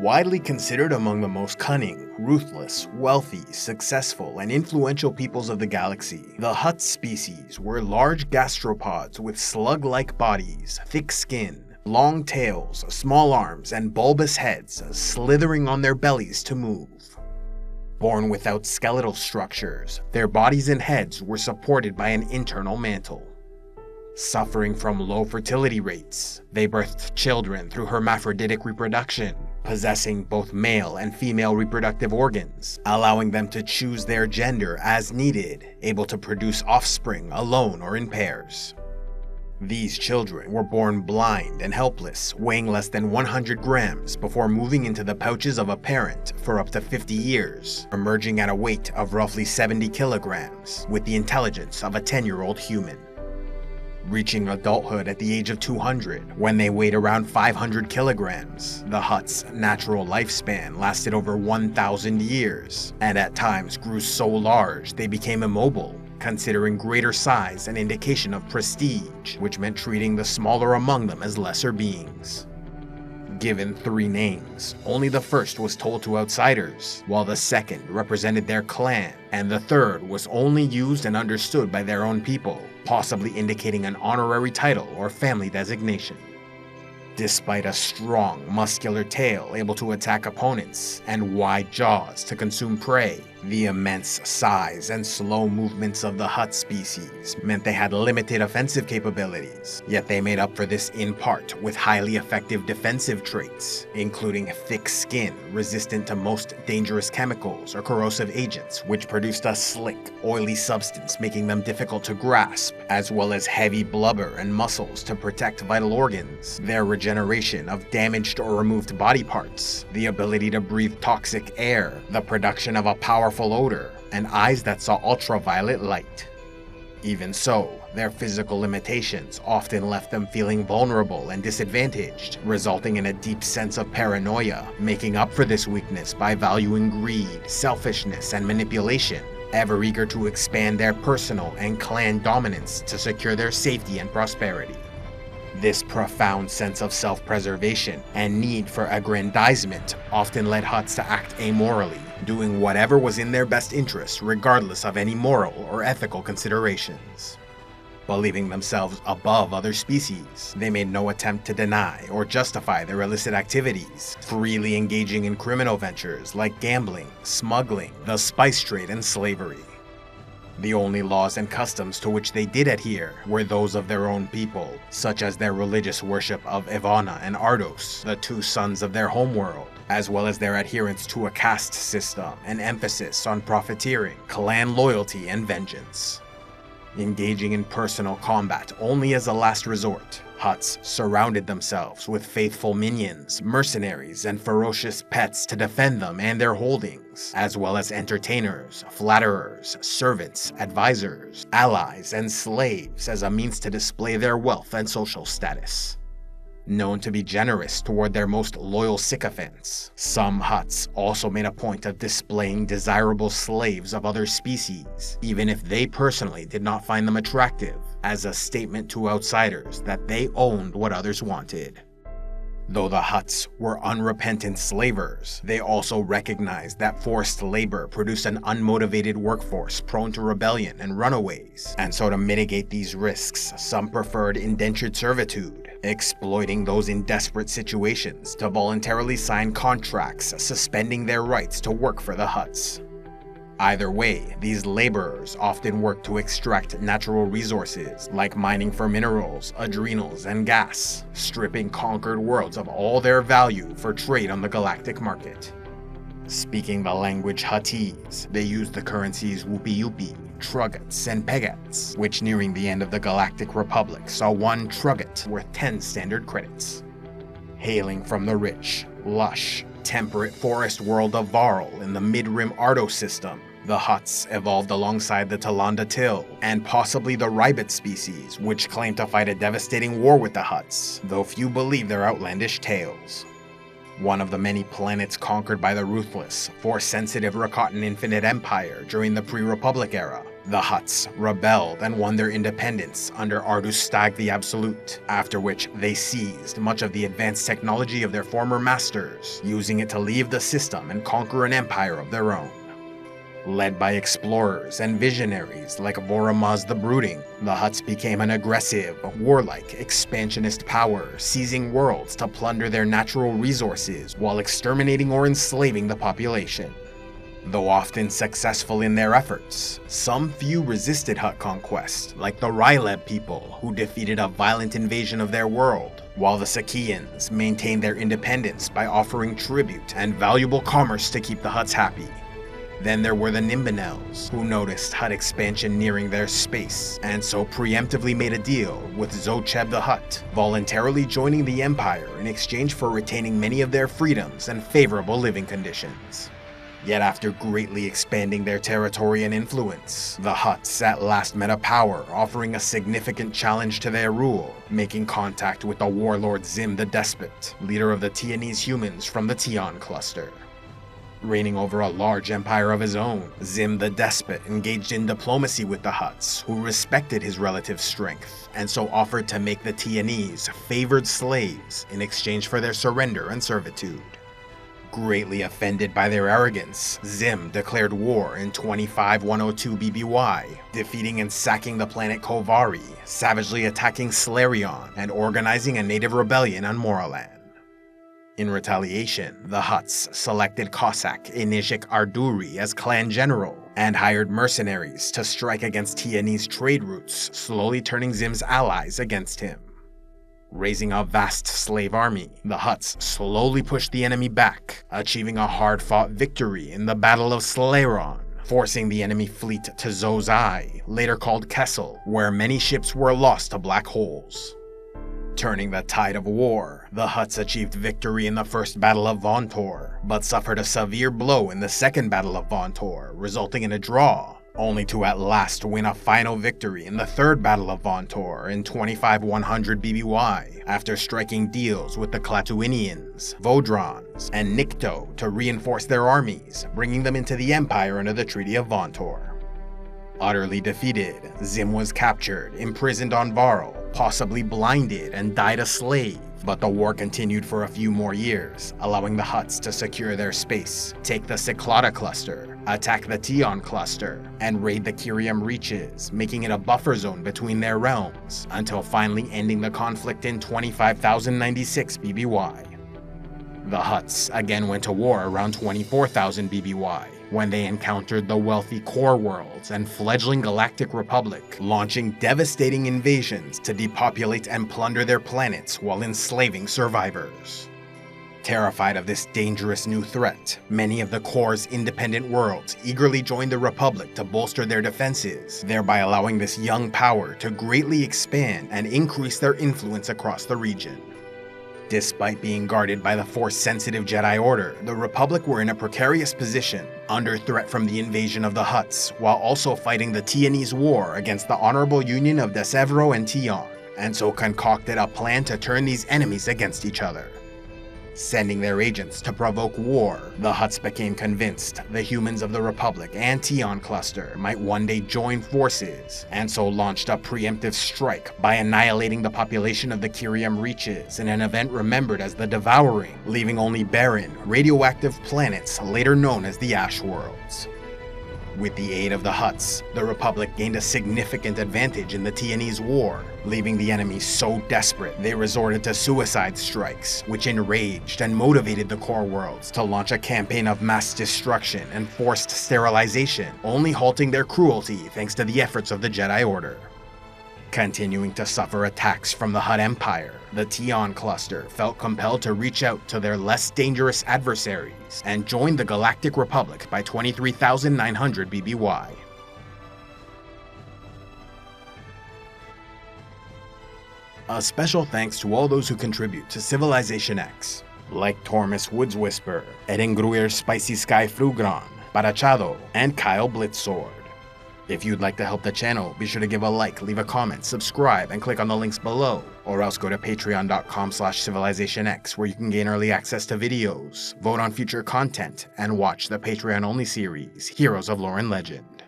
Widely considered among the most cunning, ruthless, wealthy, successful, and influential peoples of the galaxy, the Hutt species were large gastropods with slug-like bodies, thick skin, long tails, small arms, and bulbous heads, slithering on their bellies to move. Born without skeletal structures, their bodies and heads were supported by an internal mantle. Suffering from low fertility rates, they birthed children through hermaphroditic reproduction, possessing both male and female reproductive organs, allowing them to choose their gender as needed, able to produce offspring alone or in pairs. These children were born blind and helpless, weighing less than 100 grams before moving into the pouches of a parent for up to 50 years, emerging at a weight of roughly 70 kilograms, with the intelligence of a 10-year-old human. Reaching adulthood at the age of 200, when they weighed around 500 kilograms, the Hutt's natural lifespan lasted over 1,000 years, and at times grew so large they became immobile, considering greater size an indication of prestige, which meant treating the smaller among them as lesser beings. Given 3 names, only the first was told to outsiders, while the second represented their clan, and the third was only used and understood by their own people, possibly indicating an honorary title or family designation. Despite a strong, muscular tail able to attack opponents and wide jaws to consume prey, the immense size and slow movements of the Hutt species meant they had limited offensive capabilities, yet they made up for this in part with highly effective defensive traits, including thick skin resistant to most dangerous chemicals or corrosive agents, which produced a slick, oily substance making them difficult to grasp, as well as heavy blubber and muscles to protect vital organs, their regeneration of damaged or removed body parts, the ability to breathe toxic air, the production of a powerful odor, and eyes that saw ultraviolet light. Even so, their physical limitations often left them feeling vulnerable and disadvantaged, resulting in a deep sense of paranoia, making up for this weakness by valuing greed, selfishness, and manipulation, ever eager to expand their personal and clan dominance to secure their safety and prosperity. This profound sense of self-preservation and need for aggrandizement often led Hutts to act amorally, doing whatever was in their best interest regardless of any moral or ethical considerations. Believing themselves above other species, they made no attempt to deny or justify their illicit activities, freely engaging in criminal ventures like gambling, smuggling, the spice trade, and slavery. The only laws and customs to which they did adhere were those of their own people, such as their religious worship of Ivana and Ardos, the 2 sons of their homeworld, as well as their adherence to a caste system and emphasis on profiteering, clan loyalty, and vengeance. Engaging in personal combat only as a last resort, Hutts surrounded themselves with faithful minions, mercenaries, and ferocious pets to defend them and their holdings, as well as entertainers, flatterers, servants, advisors, allies, and slaves as a means to display their wealth and social status. Known to be generous toward their most loyal sycophants, some Hutts also made a point of displaying desirable slaves of other species, even if they personally did not find them attractive, as a statement to outsiders that they owned what others wanted. Though the Hutts were unrepentant slavers, they also recognized that forced labor produced an unmotivated workforce prone to rebellion and runaways, and so to mitigate these risks, some preferred indentured servitude, exploiting those in desperate situations to voluntarily sign contracts suspending their rights to work for the Hutts. Either way, these laborers often worked to extract natural resources like mining for minerals, adrenals, and gas, stripping conquered worlds of all their value for trade on the galactic market. Speaking the language Huttese, they used the currencies Whoopie, Truggets, and Pegats, which nearing the end of the Galactic Republic saw 1 Trugget worth 10 standard credits. Hailing from the rich, lush, temperate forest world of Varl in the Mid-Rim Ardo system, the Hutts evolved alongside the Talanda Till, and possibly the Rybit species, which claimed to fight a devastating war with the Hutts, though few believe their outlandish tales. one of the many planets conquered by the ruthless, Force-sensitive Rakatan Infinite Empire during the pre-Republic era. The Hutts rebelled and won their independence under Ardus Stag the Absolute, after which they seized much of the advanced technology of their former masters, using it to leave the system and conquer an empire of their own. Led by explorers and visionaries like Voramaz the Brooding, the Hutts became an aggressive, warlike, expansionist power, seizing worlds to plunder their natural resources while exterminating or enslaving the population. Though often successful in their efforts, some few resisted Hutt conquest, like the Ryleb people, who defeated a violent invasion of their world, while the Sakians maintained their independence by offering tribute and valuable commerce to keep the Hutts happy. Then there were the Nimbanels, who noticed Hutt expansion nearing their space, and so preemptively made a deal with Zocheb the Hutt, voluntarily joining the Empire in exchange for retaining many of their freedoms and favorable living conditions. Yet after greatly expanding their territory and influence, the Hutts at last met a power offering a significant challenge to their rule, making contact with the warlord Xim the Despot, leader of the Tionese humans from the Tion cluster. Reigning over a large empire of his own, Xim the Despot engaged in diplomacy with the Hutts, who respected his relative strength, and so offered to make the Tionese favored slaves in exchange for their surrender and servitude. Greatly offended by their arrogance, Xim declared war in 25102 BBY, defeating and sacking the planet Kovari, savagely attacking Slarion, and organizing a native rebellion on Moralan. In retaliation, the Hutts selected Cossack Inishik Arduri as clan general, and hired mercenaries to strike against Tionese trade routes, slowly turning Xim's allies against him. Raising a vast slave army, the Hutts slowly pushed the enemy back, achieving a hard-fought victory in the Battle of Slaron, forcing the enemy fleet to Zozai, later called Kessel, where many ships were lost to black holes. Turning the tide of war, the Hutts achieved victory in the First Battle of Vontor, but suffered a severe blow in the Second Battle of Vontor, resulting in a draw, only to at last win a final victory in the Third Battle of Vontor in 25100 BBY, after striking deals with the Clatuinians, Vodrons, and Nikto to reinforce their armies, bringing them into the Empire under the Treaty of Vontor. Utterly defeated, Xim was captured, imprisoned on Varl, possibly blinded, and died a slave. But the war continued for a few more years, allowing the Hutts to secure their space, take the Cyclada cluster, attack the Tion cluster, and raid the Kyrium reaches, making it a buffer zone between their realms, until finally ending the conflict in 25096 BBY. The Hutts again went to war around 24,000 BBY, when they encountered the wealthy core worlds and fledgling Galactic Republic, launching devastating invasions to depopulate and plunder their planets while enslaving survivors. Terrified of this dangerous new threat, many of the core's independent worlds eagerly joined the Republic to bolster their defenses, thereby allowing this young power to greatly expand and increase their influence across the region. Despite being guarded by the Force-sensitive Jedi Order, the Republic were in a precarious position, under threat from the invasion of the Hutts, while also fighting the Tionese War against the Honorable Union of Desevro and Tion, and so concocted a plan to turn these enemies against each other. Sending their agents to provoke war, the Hutts became convinced the humans of the Republic and Tion cluster might one day join forces, and so launched a preemptive strike by annihilating the population of the Kyrium reaches in an event remembered as the Devouring, leaving only barren, radioactive planets later known as the Ash Worlds. With the aid of the Hutts, the Republic gained a significant advantage in the Tionese War, leaving the enemy so desperate they resorted to suicide strikes, which enraged and motivated the core worlds to launch a campaign of mass destruction and forced sterilization, only halting their cruelty thanks to the efforts of the Jedi Order. Continuing to suffer attacks from the Hutt Empire, the Tion cluster felt compelled to reach out to their less dangerous adversaries and joined the Galactic Republic by 23,900 BBY. A special thanks to all those who contribute to Civilization X, like Tormus Woods Whisper, Edengruir Spicy Sky Frugran, Barachado, and Kyle Blitzsword. If you'd like to help the channel, be sure to give a like, leave a comment, subscribe, and click on the links below, or else go to patreon.com/civilizationx where you can gain early access to videos, vote on future content, and watch the Patreon-only series, Heroes of Lore and Legend.